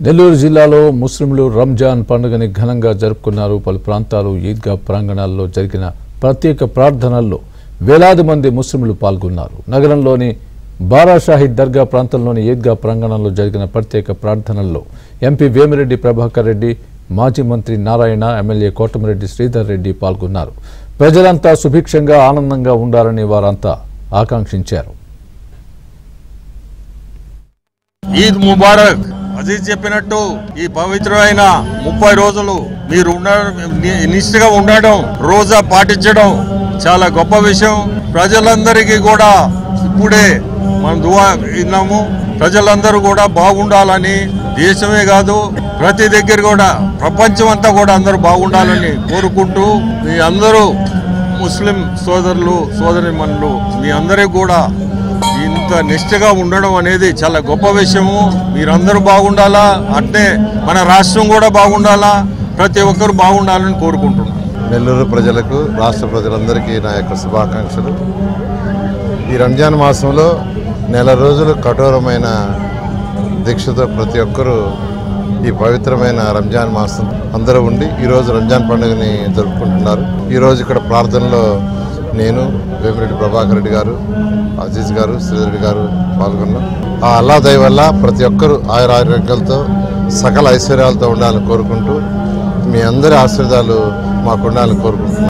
నెల్లూరు జిల్లాలో ముస్లింలు రంజాన్ పండుగని ఘనంగా జరుపుకున్నారు. పలు ప్రాంతాలు ఈద్గా ప్రాంగణాల్లో జరిగిన ప్రత్యేక ప్రార్థనల్లో వేలాది మంది ముస్లింలు పాల్గొన్నారు. నగరంలోని బారాషాహిద్ దర్గా ప్రాంతంలోని ఈద్గా ప్రాంగణంలో జరిగిన ప్రత్యేక ప్రార్థనల్లో ఎంపీ వేమిరెడ్డి ప్రభాకర్ రెడ్డి, మాజీ మంత్రి నారాయణ, ఎమ్మెల్యే కోటమిరెడ్డి శ్రీధర్ రెడ్డి పాల్గొన్నారు. ప్రజలంతా సుభిక్షంగా ఆనందంగా ఉండాలని వారంతా ఆకాంక్షించారు. ఈద్ ముబారక్. అజీజ్ చెప్పినట్టు ఈ పవిత్రమైన 30 రోజులు మీరు నిష్ఠగా ఉండడం, రోజా పాటించడం చాలా గొప్ప విషయం. ప్రజలందరికీ కూడా ఇప్పుడే మనం దువా విన్నాము. ప్రజలందరూ కూడా బాగుండాలని, దేశమే కాదు ప్రతి దగ్గర కూడా ప్రపంచం అంతా కూడా అందరూ బాగుండాలని కోరుకుంటూ, మీ అందరూ ముస్లిం సోదరులు సోదరీమణులు మీ అందరికీ కూడా ఇంత నిష్ఠగా ఉండడం అనేది చాలా గొప్ప విషయము. మీరందరూ బాగుండాలా, అంటే మన రాష్ట్రం కూడా బాగుండాలా, ప్రతి ఒక్కరు బాగుండాలని కోరుకుంటున్నాను. నెల్లూరు ప్రజలకు, రాష్ట్ర ప్రజలందరికీ నా యొక్క శుభాకాంక్షలు. ఈ రంజాన్ మాసంలో నెల రోజులు కఠోరమైన దీక్షతో ప్రతి ఒక్కరూ ఈ పవిత్రమైన రంజాన్ మాసం అందరూ ఉండి ఈరోజు రంజాన్ పండుగని జరుపుకుంటున్నారు. ఈరోజు ఇక్కడ ప్రార్థనలో నేను, వేమిరెడ్డి ప్రభాకర్ రెడ్డి గారు, అజీజ్ గారు, శ్రీధర్ రెడ్డి గారు పాల్గొన్నాం. ఆ అల్లా దయ వల్ల ప్రతి ఒక్కరూ ఆయురారోగ్యాలతో సకల ఐశ్వర్యాలతో ఉండాలని కోరుకుంటూ, మీ అందరి ఆశీర్వాదాలు మాకు ఉండాలని కోరుకుంటున్నాం.